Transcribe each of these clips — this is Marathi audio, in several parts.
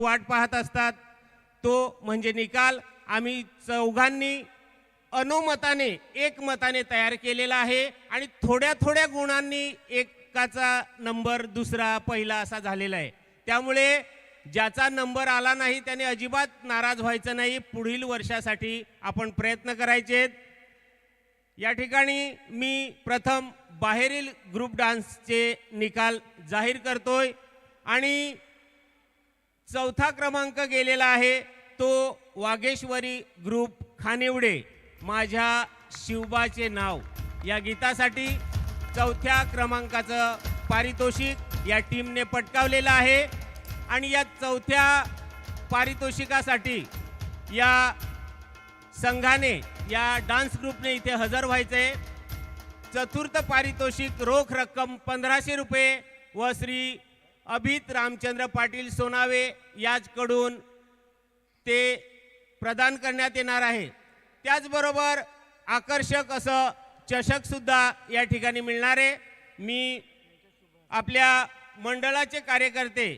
वाट पाहत असतात तो म्हणजे निकाल आम्ही चौघांनी अनुमताने एकमताने तयार केलेला आहे आणि थोड्या थोड्या गुणांनी एकाचा नंबर दुसरा पहिला असा झालेला आहे। त्यामुळे ज्याचा नंबर आला नाही त्याने अजिबात नाराज व्हायचं नाही। पुढील वर्षासाठी आपण प्रयत्न करायचे। या ठिकाणी मी प्रथम बाहेरील ग्रुप डान्सचे निकाल जाहीर करतोय आणि चौथा क्रमांक गेलेला आहे तो वागेश्वरी ग्रुप खानिवडे माझ्या शिवबाचे नाव या गीतासाठी चौथ्या क्रमांकाचं पारितोषिक या टीमने पटकावलेलं आहे आणि या चौथ्या पारितोषिकासाठी या संघाने या डान्स ग्रुपने इथे हजर व्हायचे। चतुर्थ पारितोषिक रोख रक्कम 1500 रुपये व श्री अभित रामचंद्र पाटील सोनावे याचकडून ते प्रदान करण्यात येणार आहे। त्याचबरोबर आकर्षक असं चषक सुद्धा या ठिकाणी मिळणार आहे। मी आपल्या मंडळाचे कार्यकर्ते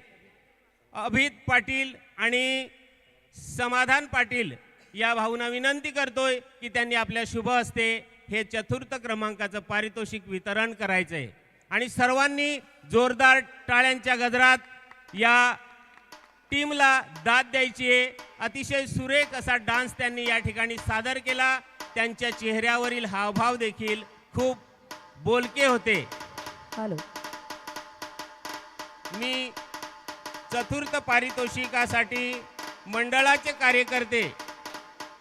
अभित पाटील आणि समाधान पाटील या भाऊंना विनंती करतोय की त्यांनी आपल्या शुभ हस्ते हे चतुर्थ क्रमांकाचं पारितोषिक वितरण करायचं आहे आणि सर्वांनी जोरदार टाळ्यांच्या गजरात या टीमला दाद द्यायची आहे। अतिशय सुरेख असा डान्स त्यांनी या ठिकाणी सादर केला। त्यांच्या चेहऱ्यावरील हावभाव देखील खूप बोलके होते। हॅलो, मी चतुर्थ पारितोषिकासाठी मंडळाचे कार्यकर्ते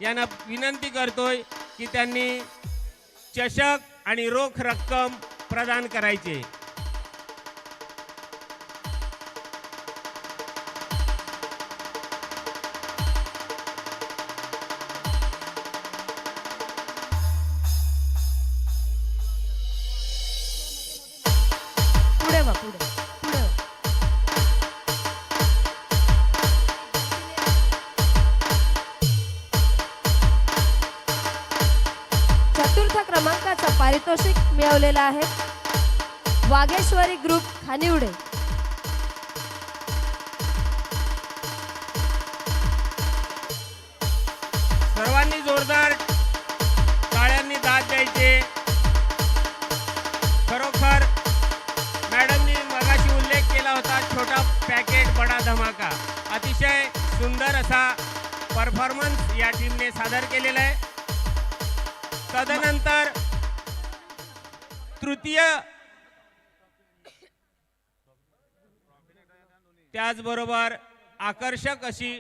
यांना विनंती करतोय की त्यांनी चषक आणि रोख रक्कम प्रदान करायचे। पुढे वा, पुढे पुढे वा। चतुर्थ क्रमांकाचा पारितोषिक मिळवलेला आहे वागेश्वरी ग्रुप खानिवडे। सर्वांनी जोरदार टाळ्यांनी दाद द्यायचे। खरोखर मॅडमनी मगाशी उल्लेख केला होता छोटा पॅकेट बडा धमाका। अतिशय सुंदर असा परफॉर्मन्स या टीमने सादर केलेला आहे। तदनंतर तृतीय त्याचबरोबर आकर्षक अशी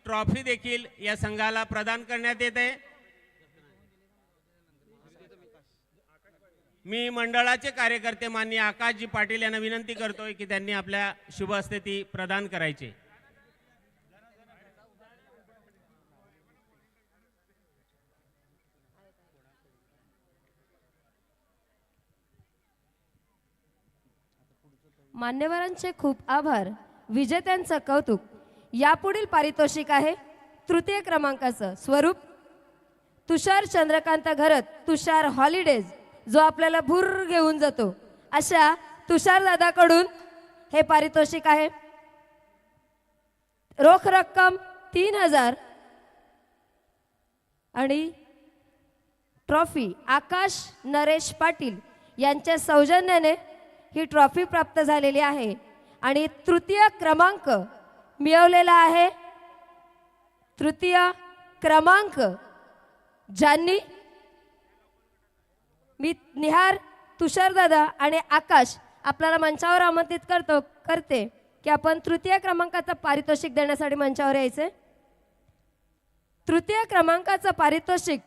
ट्रॉफी देखील या संघाला प्रदान करण्यात येते। मी मंडळाचे कार्यकर्ते माननीय आकाशजी पाटील यांना विनंती करतोय की त्यांनी आपल्या शुभ हस्ते ती प्रदान करायची। मान्यवरांचे खूप आभार, विजेत्यांचं कौतुक। यापुढील पारितोषिक आहे तृतीय क्रमांकाचं स्वरूप तुषार चंद्रकांत घरत तुषार हॉलिडेज, जो आपल्याला भूर घेऊन जातो अशा तुषार दादाकडून हे पारितोषिक आहे। रोख रक्कम 3000 आणि ट्रॉफी आकाश नरेश पाटील यांच्या सौजन्याने ही ट्रॉफी प्राप्त झालेली आहे आणि तृतीय क्रमांक मिळवलेला आहे। तृतीय क्रमांक ज्यांनी मी निहार तुषार दादा आणि आकाश आपल्याला मंचावर आमंत्रित करते की आपण तृतीय क्रमांकाचं पारितोषिक देण्यासाठी मंचावर यायचे। तृतीय क्रमांकाचं पारितोषिक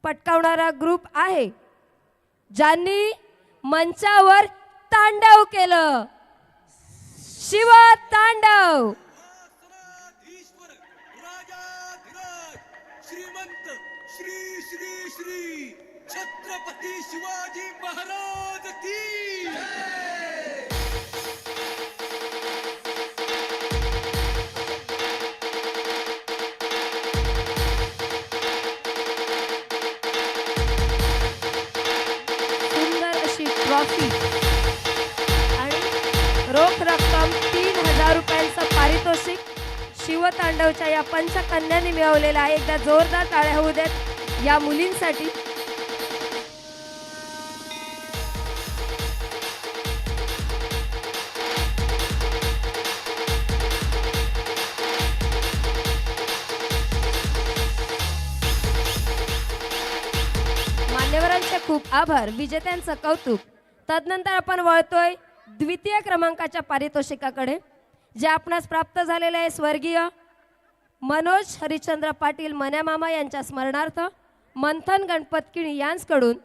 पटकावणारा ग्रुप आहे ज्यांनी मंचावर तांडव केलं, शिव तांडव। श्रीमंत श्री श्री श्री छत्रपती शिवाजी महाराज की सुंदर अशी ट्रॉफी आणि रोख रक्कम 3000 रुपयांचं पारितोषिक शिवतांडवच्या या पंचकन्यांनी मिळवलेला आहे. एकदा जोरदार टाळ्या होऊ देत या मुलींसाठी. मान्यवरांचे खूप आभार, विजेत्यांचं कौतुक. तदनंतर आपण वळतोय द्वितीय क्रमांकाच्या पारितोषिकाकडे, जे आपणास प्राप्त झालेले आहे स्वर्गीय मनोज हरिश्चंद्र पाटील मन्यामामा यांच्या स्मरणार्थ मंथन गणपत किणी यांच्याकडून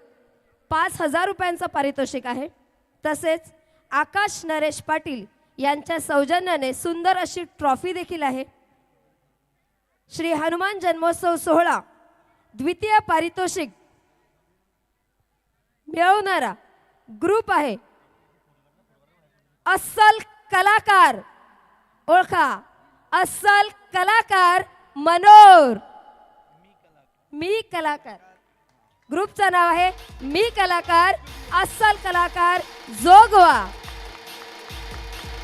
5,000 रुपयांचं पारितोषिक आहे. तसेच आकाश नरेश पाटील यांच्या सौजन्याने सुंदर अशी ट्रॉफी देखील आहे. श्री हनुमान जन्मोत्सव सोहळा द्वितीय पारितोषिक मिळवणारा ग्रुप आहे अस्सल कलाकार. ओळखा, अस्सल कलाकार मनोर. मी कलाकार ग्रुपचं नाव आहे मी कलाकार अस्सल कलाकार जोगवा.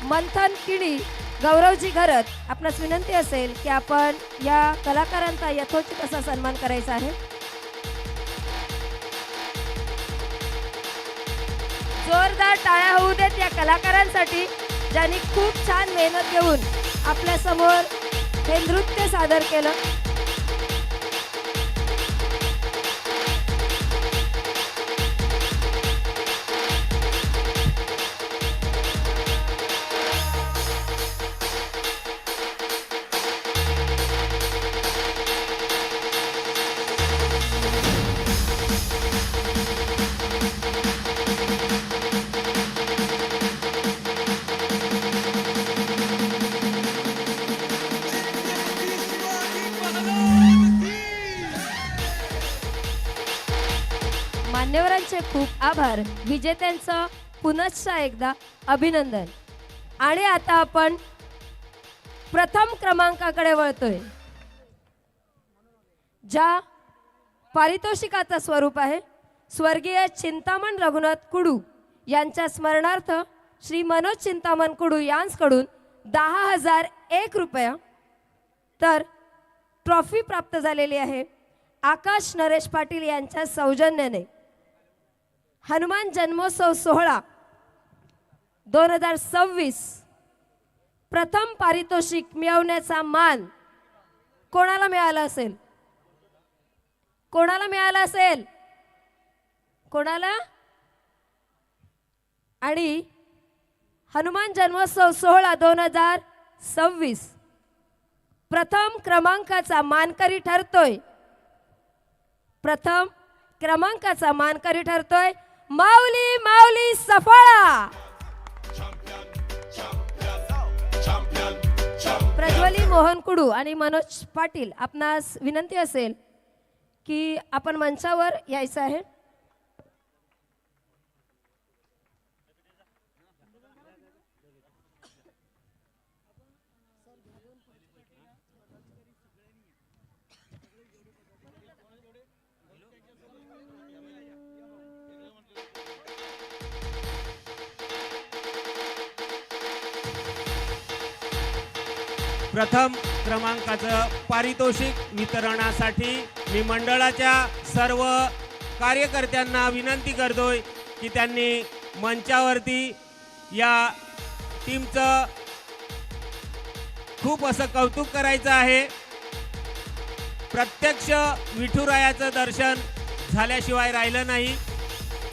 मंथन किणी गौरवजी घरत, आपणास विनंती असेल की आपण या कलाकारांचा यथोचित असा सन्मान करायचा आहे. जोरदार टाळ्या होऊ देत या कलाकारांसाठी, ज्यांनी खूप छान मेहनत घेऊन आपल्या समोर हे नृत्य सादर केलं. मान्यवरांचे खूप आभार, विजेत्यांचं पुनश्च एकदा अभिनंदन. आणि आता आपण प्रथम क्रमांकाकडे वळतोय, ज्या पारितोषिकाचं स्वरूप आहे स्वर्गीय चिंतामण रघुनाथ कुडू यांच्या स्मरणार्थ श्री मनोज चिंतामण कुडू यांच्याकडून 10,001 रुपये. तर ट्रॉफी प्राप्त झालेली आहे आकाश नरेश पाटील यांच्या सौजन्याने. हनुमान जन्मोत्सव सोहळा 2026 प्रथम पारितोषिक मिळवण्याचा मान कोणाला मिळाला असेल? कोणाला मिळाला असेल? कोणाला? आणि हनुमान जन्मोत्सव सोहळा 2026 प्रथम क्रमांकाचा मानकरी ठरतोय. प्रथम क्रमांकाचा मानकरी ठरतोय माऊली माऊली सफाळा. प्रज्वली मोहन कुडू आणि मनोज पाटील, आपणास विनंती असेल की आपण मंचावर यायचं आहे. प्रथम क्रमांकाचं पारितोषिक वितरणासाठी मी मंडळाच्या सर्व कार्यकर्त्यांना विनंती करतोय की त्यांनी मंचावरती या टीमचं खूप असं कौतुक करायचं आहे. प्रत्यक्ष विठुरायाचं दर्शन झाल्याशिवाय राहिलं नाही.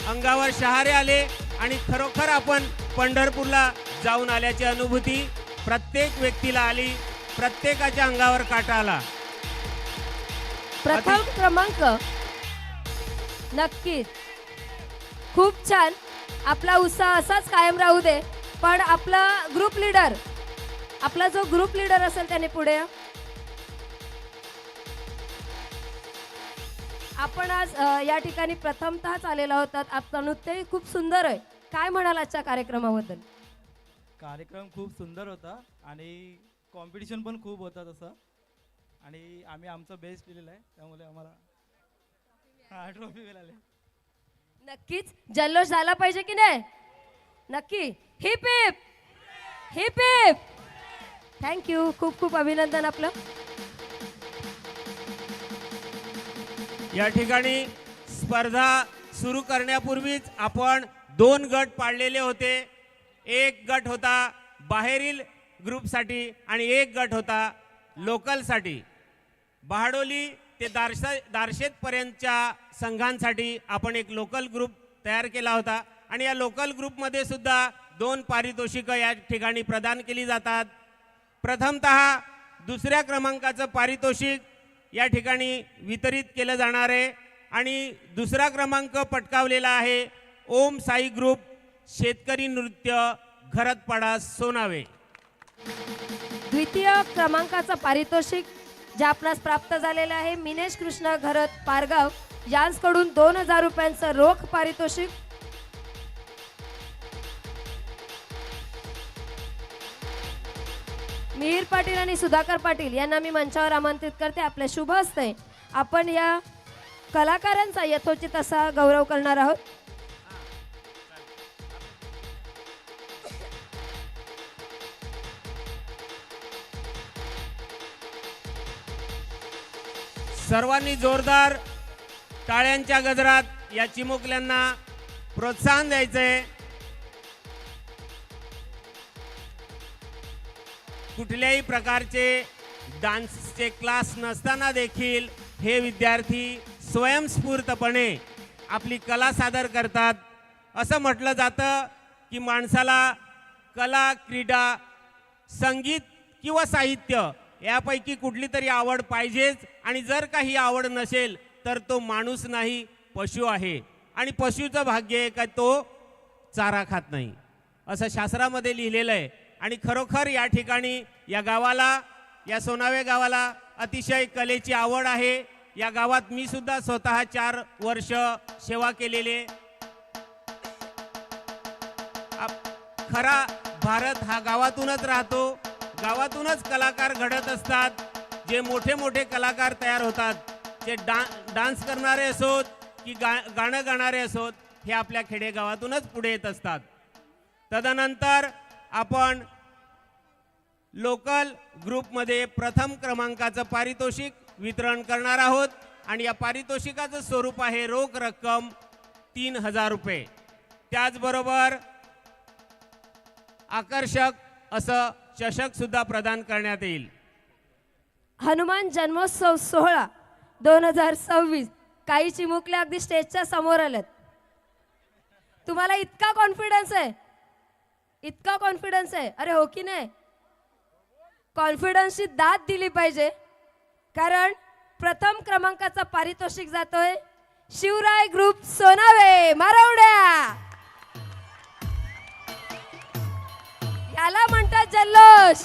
अंगावर शहारे आले आणि खरोखर आपण पंढरपूरला जाऊन आल्याची अनुभूती प्रत्येक व्यक्तीला आली. प्रत्येकाच्या अंगावर काटा आला. प्रथम क्रमांक नक्कीच खूप छान. आपला उत्साह असाच कायम राहू दे. पण आपला ग्रुप लीडर, आपला जो ग्रुप लीडर असेल त्याने पुढे या. आपण आज या ठिकाणी प्रथमतःच आलेला होतात. आपलं नृत्यही खूप सुंदर आहे. काय म्हणाल आजच्या कार्यक्रमाबद्दल? कार्यक्रम खूप सुंदर होता आणि कॉम्पिटिशन पण खूप होता तसं, आणि आम्ही आमचं बेस्ट दिलेलं आहे, त्यामुळे आम्हाला ट्रॉफी मिळाली. नक्कीच जल्लोष झाला पाहिजे की नाही? नक्की. Heap heap heap heap thank you. खूप खूप अभिनंदन आपलं. या ठिकाणी स्पर्धा सुरू करण्यापूर्वीच आपण 2 गट पाडलेले होते. एक गट होता बाहेरील ग्रुपसाठी आणि एक गट होता लोकलसाठी. बहाडोली ते दारशेत पर्यंतच्या संघांसाठी आपण एक लोकल ग्रुप तयार केला होता आणि या लोकल ग्रुपमध्ये सुद्धा 2 पारितोषिकं या ठिकाणी प्रदान केली जातात. प्रथमतः दुसऱ्या क्रमांकाचं पारितोषिक या ठिकाणी वितरित केलं जाणार आहे आणि दुसरा क्रमांक पटकावलेला आहे ओम साई ग्रुप शेतकरी नृत्य घरतपाडा सोनावे. द्वितीय क्रमांकाचं पारितोषिक जे आपणास प्राप्त झालेलं आहे मिनेश कृष्ण घरत पारगाव यांकडून 2000 रुपयांचं रोख पारितोषिक. मिहीर पाटील आणि सुधाकर पाटील यांना मी मंचावर आमंत्रित करते. आपल्या शुभ हस्ते आपण या कलाकारांचा यथोचित असा गौरव करणार आहोत. सर्वांनी जोरदार टाळ्यांच्या गजरात या चिमुकल्यांना प्रोत्साहन द्यायचंय. कुठल्याही प्रकारचे डान्सचे क्लास नसताना देखील हे विद्यार्थी स्वयंस्फूर्तपणे आपली कला सादर करतात. असं म्हटलं जातं की माणसाला कला, क्रीडा, संगीत किंवा साहित्य यापैकी कुठली तरी आवड पाहिजेच आणि जर काही आवड नसेल तर तो माणूस नाही, पशु आहे. आणि पशुचं भाग्य आहे का तो चारा खात नाही असं शास्त्रामध्ये लिहिलेलं आहे. आणि खरोखर या ठिकाणी या गावाला, या सोनावे गावाला अतिशय कलेची आवड आहे. या गावात मी सुद्धा स्वतः 4 वर्ष सेवा केलेली आहे. खरा भारत हा गावातूनच राहतो, गावातूनच कलाकार घडत असतात. जे मोठे मोठे कलाकार तयार होतात ते डान्स करणारे असोत की गाणं गाणारे असोत हे आपल्या खेडेगावातूनच पुढे येत असतात. तदनंतर आपण लोकल ग्रुपमध्ये प्रथम क्रमांकाचं पारितोषिक वितरण करणार आहोत आणि या पारितोषिकाचं स्वरूप आहे रोख रक्कम 3000 रुपये. त्याचबरोबर आकर्षक असं चषक सुद्धा प्रदान करण्यात येईल. हनुमान जन्मोत्सव सोहळा 2026 काही चिमुकले अगदी स्टेजच्या समोर आलेत. तुम्हाला इतका कॉन्फिडन्स आहे, इतका कॉन्फिडन्स आहे. अरे हो की नाही? कॉन्फिडन्सची दाद दिली पाहिजे. कारण प्रथम क्रमांकाचा पारितोषिक जातोय शिवराय ग्रुप सोनावे मारवड्या. याला म्हणतात जल्लोष.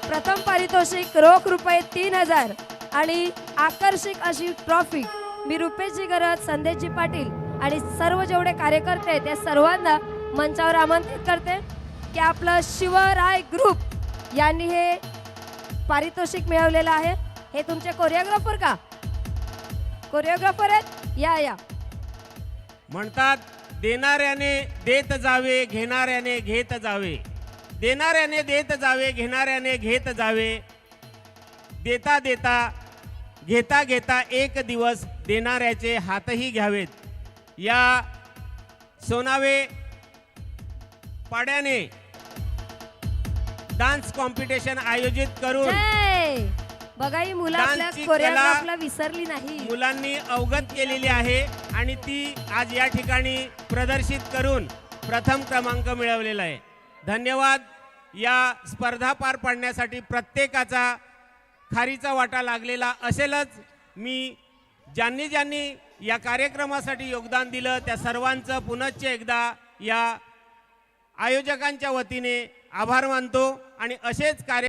प्रथम पारितोषिक रोख रुपये 3000 आणि आकर्षक अशी ट्रॉफी मी रुपेशजी गरज, संदेशजी पाटील आणि सर्व जेवढे कार्यकर्ते आहेत त्या सर्वांना मंचावर आमंत्रित करते की आपलं शिवराय ग्रुप यांनी हे पारितोषिक मिळवलेलं आहे. हे तुमचे कोरिओग्राफर का? कोरिओग्राफर आहेत? या म्हणतात देणाऱ्याने देत जावे, घेणाऱ्याने घेत जावे. देणाऱ्याने देत जावे, घेणाऱ्याने घेत जावे. देता देता, घेता घेता एक दिवस देणाऱ्याचे हातही घ्यावेत. या सोनावे पाड्याने डान्स कॉम्पिटिशन आयोजित करून बघा ही मुलं आपल्या डान्सची कोरिओग्राफला विसरली नाही. मुलांनी अवगत केलेली आहे आणि ती आज या ठिकाणी प्रदर्शित करून प्रथम क्रमांक मिळवलेला आहे. धन्यवाद. या स्पर्धा पार पाडण्यासाठी प्रत्येकाचा खारीचा वाटा लागलेला असेलच. मी ज्यांनी ज्यांनी या कार्यक्रमासाठी योगदान दिलं त्या सर्वांचं पुनश्च एकदा या आयोजकांच्या वतीने आभार मानतो आणि असेच कार्य